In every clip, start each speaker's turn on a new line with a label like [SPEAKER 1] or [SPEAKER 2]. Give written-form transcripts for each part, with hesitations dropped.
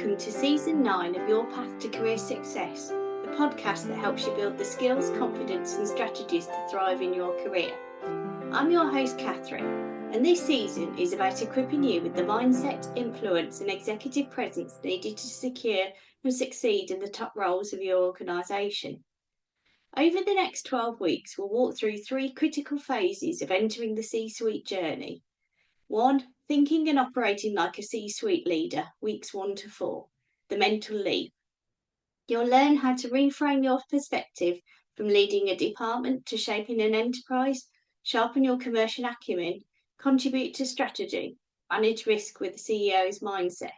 [SPEAKER 1] Welcome to Season 9 of Your Path to Career Success, the podcast that helps you build the skills, confidence and strategies to thrive in your career. I'm your host, Catherine, and this season is about equipping you with the mindset, influence and executive presence needed to secure and succeed in the top roles of your organisation. Over the next 12 weeks, we'll walk through 3 critical phases of entering the C-suite journey. 1. Thinking and operating like a C-suite leader, weeks 1 to 4. The mental leap. You'll learn how to reframe your perspective from leading a department to shaping an enterprise, sharpen your commercial acumen, contribute to strategy, manage risk with the CEO's mindset.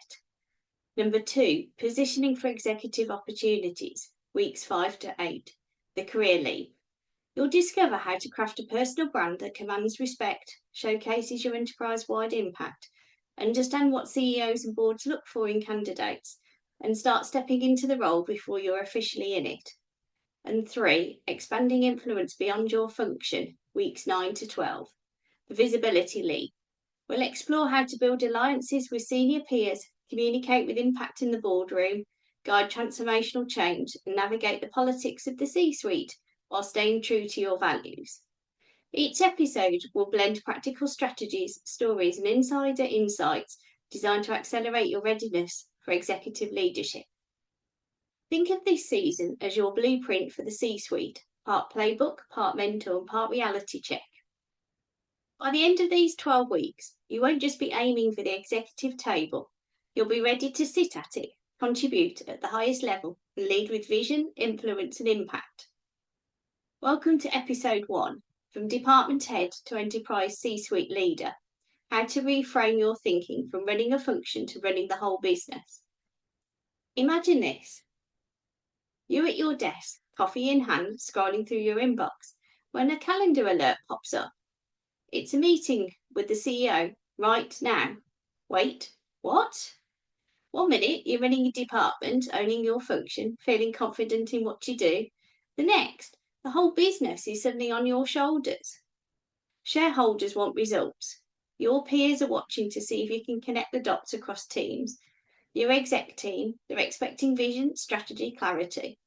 [SPEAKER 1] Number 2. Positioning for executive opportunities, weeks 5 to 8. The career leap. You'll discover how to craft a personal brand that commands respect, showcases your enterprise-wide impact, understand what CEOs and boards look for in candidates, and start stepping into the role before you're officially in it. And 3, expanding influence beyond your function, weeks 9 to 12. The visibility leap. We'll explore how to build alliances with senior peers, communicate with impact in the boardroom, guide transformational change, and navigate the politics of the C-suite while staying true to your values. Each episode will blend practical strategies, stories, and insider insights designed to accelerate your readiness for executive leadership. Think of this season as your blueprint for the C-suite, part playbook, part mentor, and part reality check. By the end of these 12 weeks, you won't just be aiming for the executive table, you'll be ready to sit at it, contribute at the highest level, and lead with vision, influence, and impact. Welcome to Episode 1, From Department Head to Enterprise C-Suite Leader, how to reframe your thinking from running a function to running the whole business. Imagine this. You're at your desk, coffee in hand, scrolling through your inbox, when a calendar alert pops up. It's a meeting with the CEO right now. Wait, what? 1 minute, you're running a department, owning your function, feeling confident in what you do. The next, the whole business is suddenly on your shoulders. Shareholders want results. Your peers are watching to see if you can connect the dots across teams. Your exec team, they're expecting vision, strategy, clarity.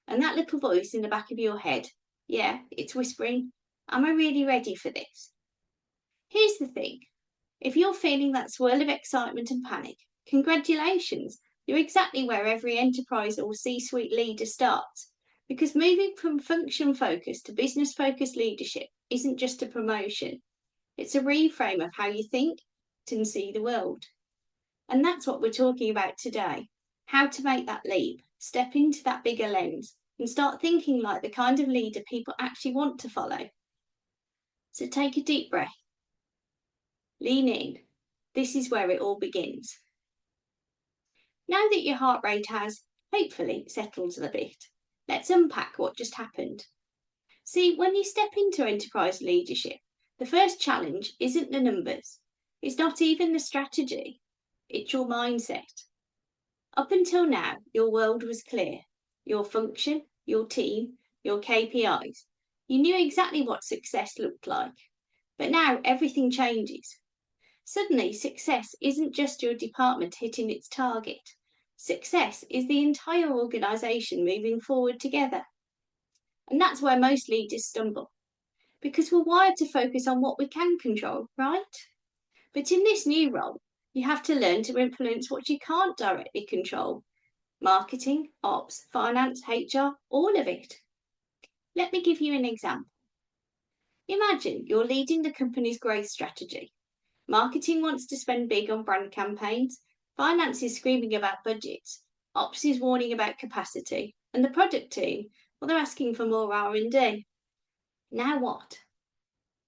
[SPEAKER 1] And that little voice in the back of your head, yeah, it's whispering, am I really ready for this? Here's the thing. If you're feeling that swirl of excitement and panic, congratulations, you're exactly where every enterprise or C-suite leader starts. Because moving from function-focused to business-focused leadership isn't just a promotion. It's a reframe of how you think and see the world. And that's what we're talking about today. How to make that leap, step into that bigger lens, and start thinking like the kind of leader people actually want to follow. So take a deep breath. Lean in. This is where it all begins. Now that your heart rate has, hopefully, settled a bit, let's unpack what just happened. See, when you step into enterprise leadership, the first challenge isn't the numbers. It's not even the strategy. It's your mindset. Up until now, your world was clear. Your function, your team, your KPIs. You knew exactly what success looked like. But now everything changes. Suddenly, success isn't just your department hitting its target. Success is the entire organisation moving forward together. And that's where most leaders stumble. Because we're wired to focus on what we can control, right? But in this new role, you have to learn to influence what you can't directly control. Marketing, ops, finance, HR, all of it. Let me give you an example. Imagine you're leading the company's growth strategy. Marketing wants to spend big on brand campaigns. Finance is screaming about budgets, ops is warning about capacity, and the product team, well, they're asking for more R&D. Now what?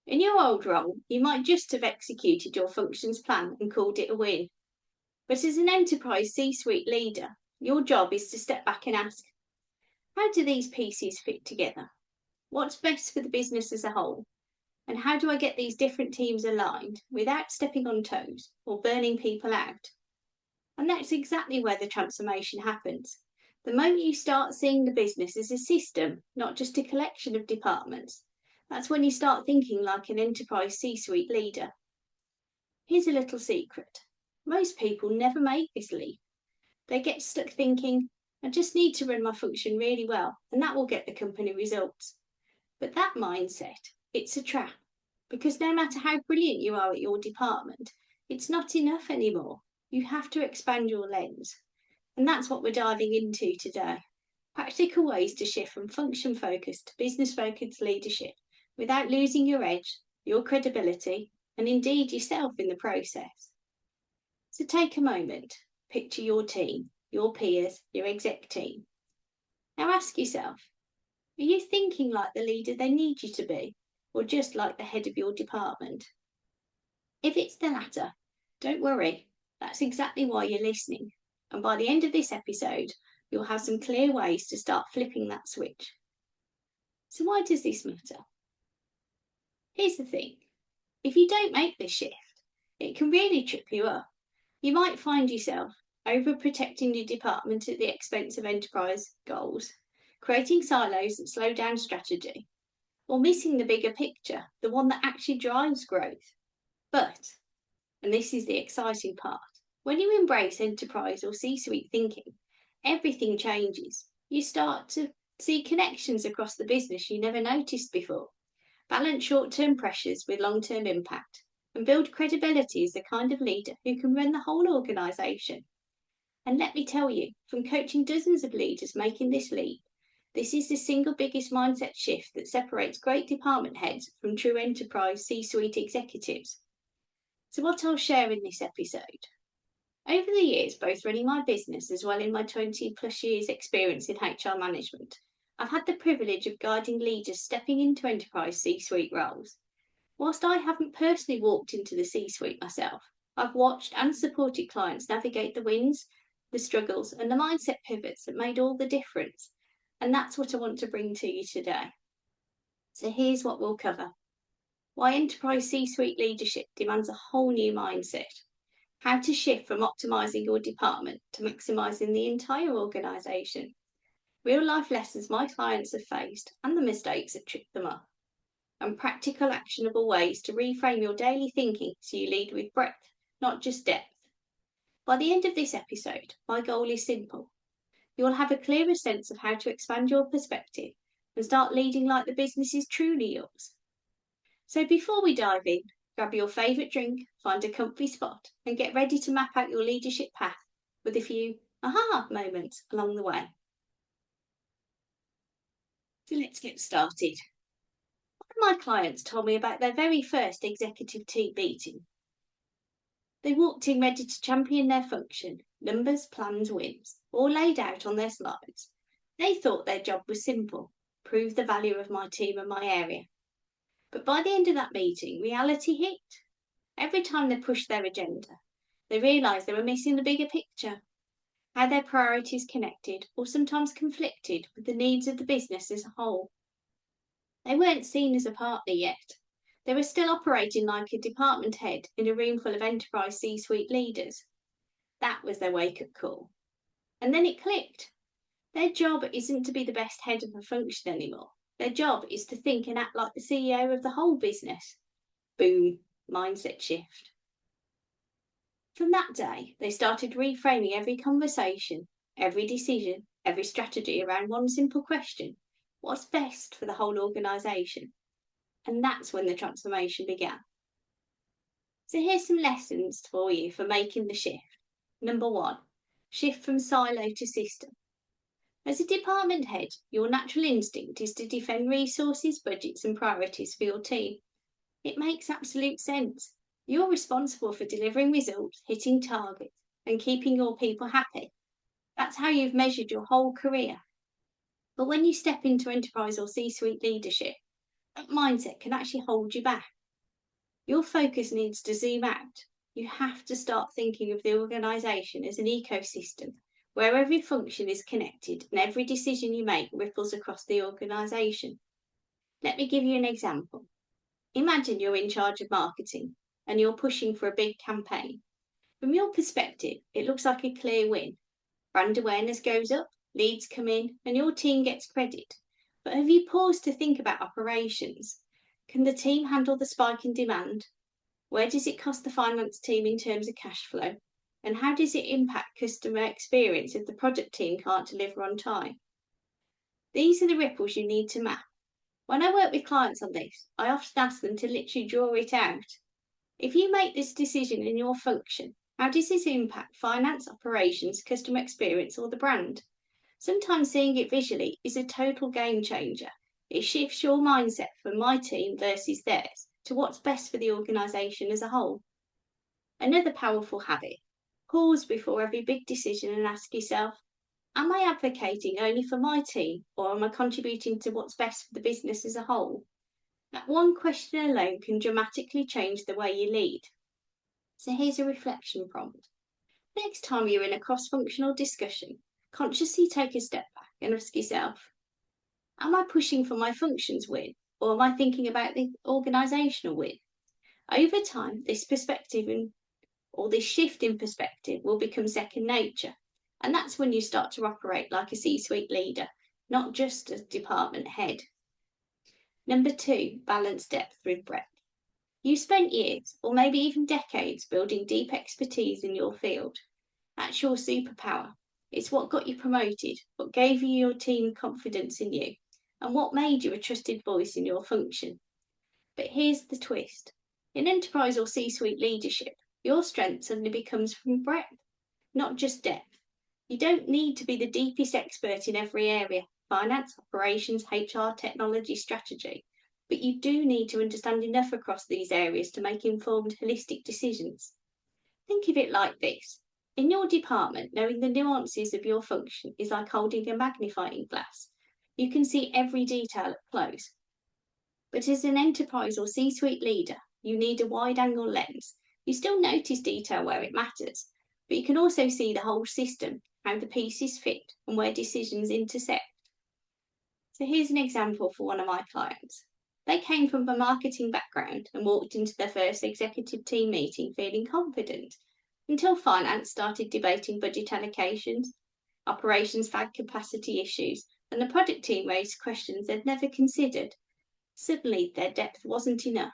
[SPEAKER 1] In your old role, you might just have executed your functions plan and called it a win. But as an enterprise C-suite leader, your job is to step back and ask, how do these pieces fit together? What's best for the business as a whole? And how do I get these different teams aligned without stepping on toes or burning people out? And that's exactly where the transformation happens. The moment you start seeing the business as a system, not just a collection of departments, that's when you start thinking like an enterprise C-suite leader. Here's a little secret. Most people never make this leap. They get stuck thinking, I just need to run my function really well, and that will get the company results. But that mindset, it's a trap, because no matter how brilliant you are at your department, it's not enough anymore. You have to expand your lens. And that's what we're diving into today. Practical ways to shift from function focused to business focused leadership without losing your edge, your credibility, and indeed yourself in the process. So take a moment, picture your team, your peers, your exec team. Now ask yourself, are you thinking like the leader they need you to be, or just like the head of your department? If it's the latter, don't worry, that's exactly why you're listening. And by the end of this episode, you'll have some clear ways to start flipping that switch. So why does this matter? Here's the thing. If you don't make this shift, it can really trip you up. You might find yourself overprotecting your department at the expense of enterprise goals, creating silos that slow down strategy, or missing the bigger picture, the one that actually drives growth. But, and this is the exciting part, when you embrace enterprise or C-suite thinking, everything changes. You start to see connections across the business you never noticed before, balance short-term pressures with long-term impact, and build credibility as the kind of leader who can run the whole organisation. And let me tell you, from coaching dozens of leaders making this leap, this is the single biggest mindset shift that separates great department heads from true enterprise C-suite executives. So what I'll share in this episode. Over the years, both running my business as well in my 20 plus years experience in HR management, I've had the privilege of guiding leaders stepping into enterprise C-suite roles. Whilst I haven't personally walked into the C-suite myself, I've watched and supported clients navigate the wins, the struggles, and the mindset pivots that made all the difference. And that's what I want to bring to you today. So here's what we'll cover. Why enterprise C-suite leadership demands a whole new mindset. How to shift from optimizing your department to maximizing the entire organization. Real life lessons my clients have faced and the mistakes that tripped them up. And practical, actionable ways to reframe your daily thinking so you lead with breadth, not just depth. By the end of this episode, my goal is simple. You'll have a clearer sense of how to expand your perspective and start leading like the business is truly yours. So before we dive in, grab your favourite drink, find a comfy spot, and get ready to map out your leadership path with a few aha moments along the way. So let's get started. One of my clients told me about their very first executive team meeting. They walked in ready to champion their function, numbers, plans, wins, all laid out on their slides. They thought their job was simple, prove the value of my team and my area. But by the end of that meeting, reality hit. Every time they pushed their agenda, they realised they were missing the bigger picture, how their priorities connected or sometimes conflicted with the needs of the business as a whole. They weren't seen as a partner yet. They were still operating like a department head in a room full of enterprise C-suite leaders. That was their wake-up call. And then it clicked. Their job isn't to be the best head of a function anymore. Their job is to think and act like the CEO of the whole business. Boom, mindset shift. From that day, they started reframing every conversation, every decision, every strategy around one simple question. What's best for the whole organisation? And that's when the transformation began. So here's some lessons for you for making the shift. Number 1, shift from silo to system. As a department head, your natural instinct is to defend resources, budgets and priorities for your team. It makes absolute sense. You're responsible for delivering results, hitting targets, and keeping your people happy. That's how you've measured your whole career. But when you step into enterprise or C-suite leadership, that mindset can actually hold you back. Your focus needs to zoom out. You have to start thinking of the organisation as an ecosystem where every function is connected and every decision you make ripples across the organisation. Let me give you an example. Imagine you're in charge of marketing and you're pushing for a big campaign. From your perspective, it looks like a clear win. Brand awareness goes up, leads come in, and your team gets credit. But have you paused to think about operations? Can the team handle the spike in demand? Where does it cost the finance team in terms of cash flow? And how does it impact customer experience if the product team can't deliver on time? These are the ripples you need to map. When I work with clients on this, I often ask them to literally draw it out. If you make this decision in your function, how does this impact finance, operations, customer experience, or the brand? Sometimes seeing it visually is a total game changer. It shifts your mindset from my team versus theirs to what's best for the organisation as a whole. Another powerful habit: pause before every big decision and ask yourself, am I advocating only for my team, or am I contributing to what's best for the business as a whole? That one question alone can dramatically change the way you lead. So here's a reflection prompt. Next time you're in a cross-functional discussion, consciously take a step back and ask yourself, am I pushing for my function's win, or am I thinking about the organisational win? Over time, this perspective or this shift in perspective will become second nature. And that's when you start to operate like a C-suite leader, not just a department head. Number 2, balance depth with breadth. You spent years, or maybe even decades, building deep expertise in your field. That's your superpower. It's what got you promoted, what gave you your team confidence in you, and what made you a trusted voice in your function. But here's the twist. In enterprise or C-suite leadership, your strength suddenly becomes from breadth, not just depth. You don't need to be the deepest expert in every area: finance, operations, HR, technology, strategy. But you do need to understand enough across these areas to make informed, holistic decisions. Think of it like this. In your department, knowing the nuances of your function is like holding a magnifying glass. You can see every detail up close. But as an enterprise or C-suite leader, you need a wide-angle lens. You still notice detail where it matters, but you can also see the whole system, how the pieces fit, and where decisions intersect. So here's an example for one of my clients. They came from a marketing background and walked into their first executive team meeting feeling confident, until finance started debating budget allocations, operations flagged capacity issues, and the product team raised questions they'd never considered. Suddenly, their depth wasn't enough.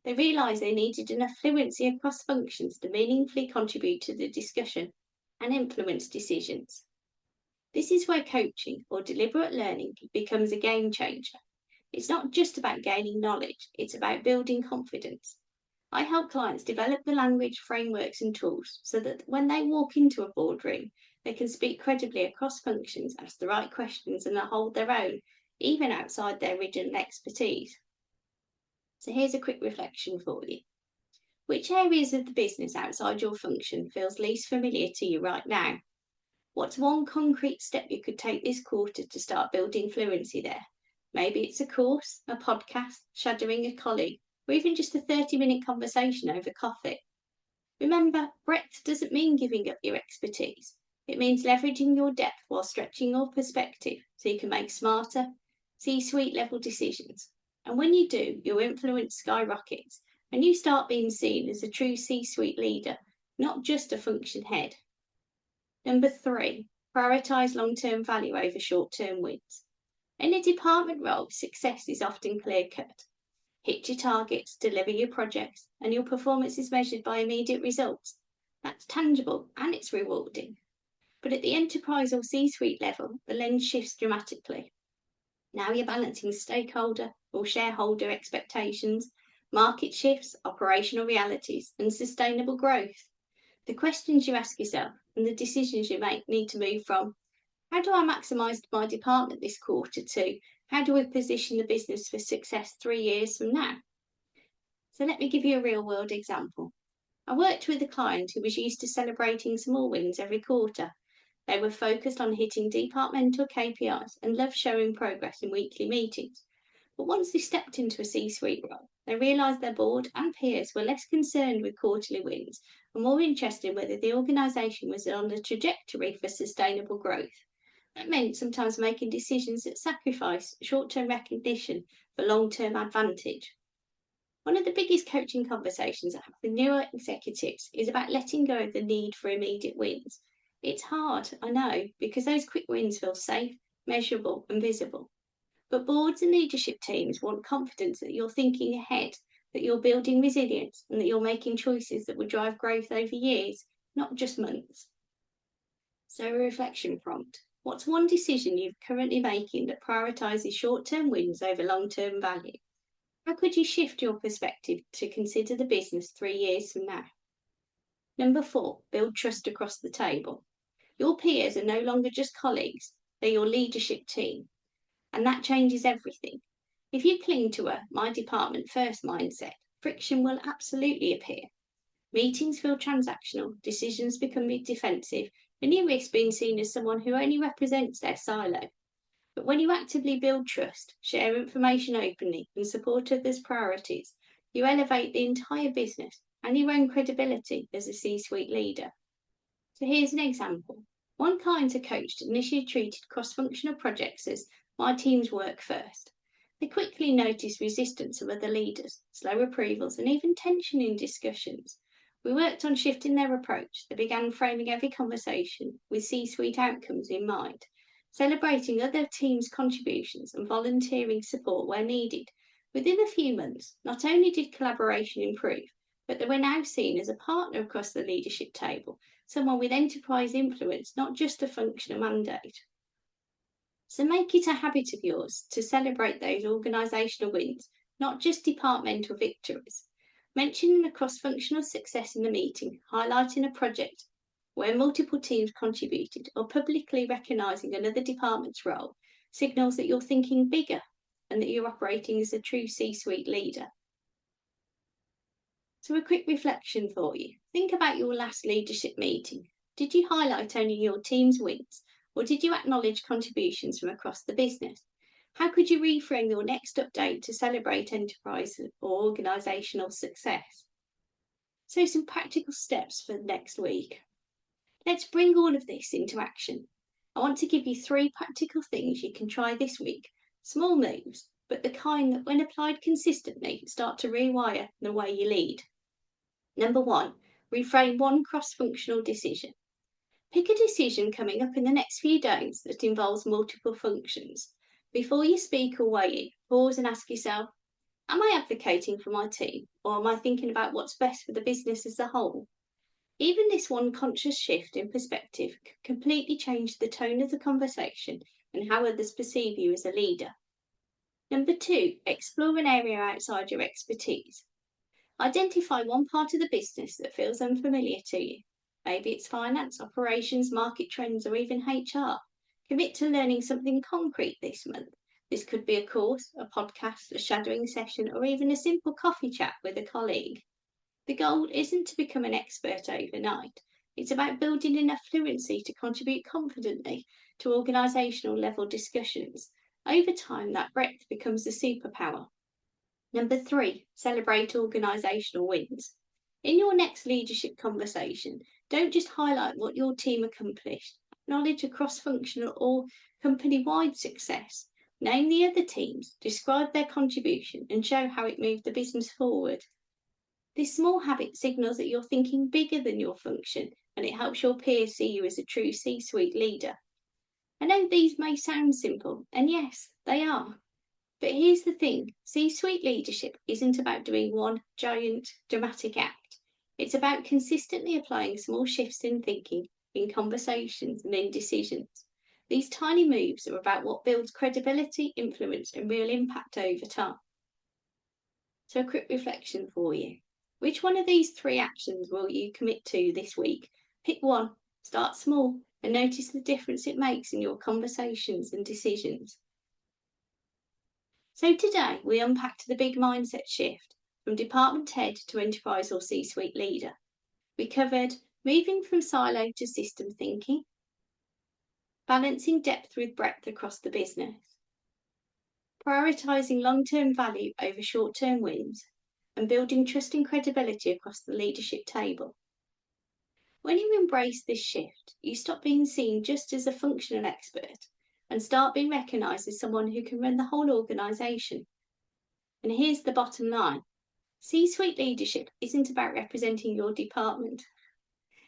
[SPEAKER 1] They realised they needed enough fluency across functions to meaningfully contribute to the discussion and influence decisions. This is where coaching or deliberate learning becomes a game changer. It's not just about gaining knowledge, it's about building confidence. I help clients develop the language, frameworks, and tools so that when they walk into a boardroom, they can speak credibly across functions, ask the right questions, and hold their own, even outside their original expertise. So here's a quick reflection for you. Which areas of the business outside your function feels least familiar to you right now? What's one concrete step you could take this quarter to start building fluency there? Maybe it's a course, a podcast, shadowing a colleague, or even just a 30-minute conversation over coffee. Remember, breadth doesn't mean giving up your expertise. It means leveraging your depth while stretching your perspective so you can make smarter, C-suite level decisions. And when you do, your influence skyrockets and you start being seen as a true C-suite leader, not just a function head. Number 3, prioritise long-term value over short-term wins. In a department role, success is often clear-cut. Hit your targets, deliver your projects, and your performance is measured by immediate results. That's tangible and it's rewarding. But at the enterprise or C-suite level, the lens shifts dramatically. Now you're balancing stakeholder or shareholder expectations, market shifts, operational realities, and sustainable growth. The questions you ask yourself and the decisions you make need to move from, how do I maximise my department this quarter, to how do we position the business for success 3 years from now? So let me give you a real world example. I worked with a client who was used to celebrating small wins every quarter. They were focused on hitting departmental KPIs and loved showing progress in weekly meetings. But once they stepped into a C-suite role, they realised their board and peers were less concerned with quarterly wins and more interested in whether the organisation was on a trajectory for sustainable growth. That meant sometimes making decisions that sacrifice short-term recognition for long-term advantage. One of the biggest coaching conversations I have with newer executives is about letting go of the need for immediate wins. It's hard, I know, because those quick wins feel safe, measurable, and visible. But boards and leadership teams want confidence that you're thinking ahead, that you're building resilience, and that you're making choices that will drive growth over years, not just months. So a reflection prompt. What's one decision you're currently making that prioritises short-term wins over long-term value? How could you shift your perspective to consider the business 3 years from now? Number 4, build trust across the table. Your peers are no longer just colleagues, they're your leadership team, and that changes everything. If you cling to a my department first mindset, friction will absolutely appear. Meetings feel transactional, decisions become defensive, and you risk being seen as someone who only represents their silo. But when you actively build trust, share information openly, and support others' priorities, you elevate the entire business and your own credibility as a C suite leader. So here's an example. One client I coached initially treated cross-functional projects as my team's work first. They quickly noticed resistance of other leaders, slow approvals, and even tension in discussions. We worked on shifting their approach. They began framing every conversation with C-suite outcomes in mind, celebrating other teams' contributions and volunteering support where needed. Within a few months, not only did collaboration improve, but they were now seen as a partner across the leadership table, someone with enterprise influence, not just a functional mandate. So make it a habit of yours to celebrate those organisational wins, not just departmental victories. Mentioning a cross-functional success in a meeting, highlighting a project where multiple teams contributed, or publicly recognising another department's role signals that you're thinking bigger and that you're operating as a true C-suite leader. So a quick reflection for you. Think about your last leadership meeting. Did you highlight only your team's wins, or did you acknowledge contributions from across the business? How could you reframe your next update to celebrate enterprise or organisational success? So some practical steps for next week. Let's bring all of this into action. I want to give you 3 practical things you can try this week. Small moves, but the kind that when applied consistently start to rewire the way you lead. Number 1, reframe one cross-functional decision. Pick a decision coming up in the next few days that involves multiple functions. Before you speak or weigh in, pause and ask yourself, am I advocating for my team, or am I thinking about what's best for the business as a whole? Even this one conscious shift in perspective can completely change the tone of the conversation and how others perceive you as a leader. Number 2, explore an area outside your expertise. Identify one part of the business that feels unfamiliar to you. Maybe it's finance, operations, market trends, or even HR. Commit to learning something concrete this month. This could be a course, a podcast, a shadowing session, or even a simple coffee chat with a colleague. The goal isn't to become an expert overnight. It's about building enough fluency to contribute confidently to organisational level discussions. Over time, that breadth becomes a superpower. Number 3, celebrate organisational wins. In your next leadership conversation, don't just highlight what your team accomplished. Acknowledge a cross-functional or company-wide success. Name the other teams, describe their contribution, and show how it moved the business forward. This small habit signals that you're thinking bigger than your function, and it helps your peers see you as a true C-suite leader. I know these may sound simple, and yes, they are. But here's the thing, C-suite leadership isn't about doing one giant dramatic act. It's about consistently applying small shifts in thinking, in conversations, and in decisions. These tiny moves are about what builds credibility, influence, and real impact over time. So a quick reflection for you. Which one of these 3 actions will you commit to this week? Pick one, start small, and notice the difference it makes in your conversations and decisions. So today we unpacked the big mindset shift from department head to enterprise or C-suite leader. We covered moving from silo to system thinking, balancing depth with breadth across the business, prioritising long-term value over short-term wins, and building trust and credibility across the leadership table. When you embrace this shift, you stop being seen just as a functional expert and start being recognised as someone who can run the whole organisation. And here's the bottom line. C-suite leadership isn't about representing your department.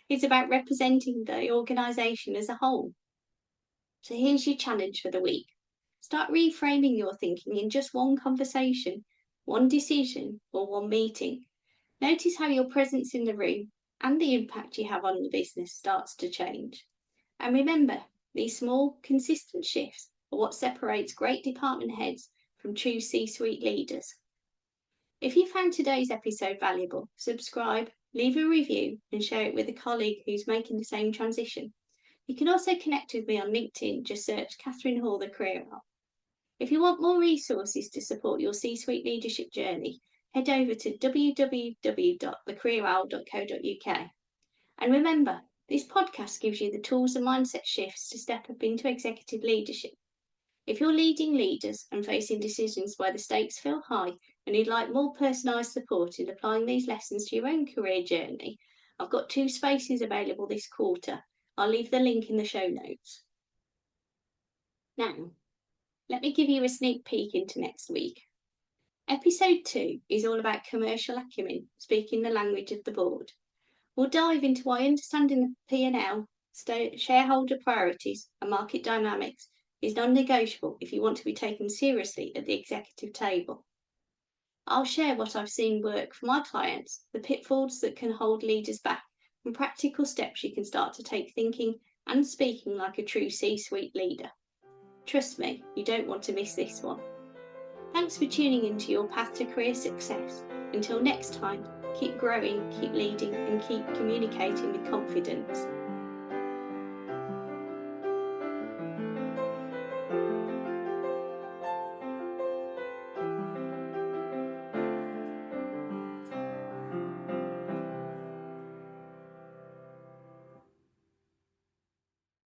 [SPEAKER 1] It's about representing the organisation as a whole. So here's your challenge for the week. Start reframing your thinking in just one conversation, one decision, or one meeting. Notice how your presence in the room, and the impact you have on the business starts to change. And remember, these small, consistent shifts are what separates great department heads from true C-suite leaders. If you found today's episode valuable, subscribe, leave a review, and share it with a colleague who's making the same transition. You can also connect with me on LinkedIn, just search Catherine Hall, the Career Owl. If you want more resources to support your C-suite leadership journey, head over to www.thecareerowl.co.uk. And remember, this podcast gives you the tools and mindset shifts to step up into executive leadership. If you're leading leaders and facing decisions where the stakes feel high and you'd like more personalised support in applying these lessons to your own career journey, I've got 2 spaces available this quarter. I'll leave the link in the show notes. Now, let me give you a sneak peek into next week. Episode 2 is all about commercial acumen, speaking the language of the board. We'll dive into why understanding the P&L, shareholder priorities and market dynamics is non-negotiable if you want to be taken seriously at the executive table. I'll share what I've seen work for my clients, the pitfalls that can hold leaders back, and practical steps you can start to take thinking and speaking like a true C-suite leader. Trust me, you don't want to miss this one. Thanks for tuning into your path to career success. Until next time, keep growing, keep leading, and keep communicating with confidence.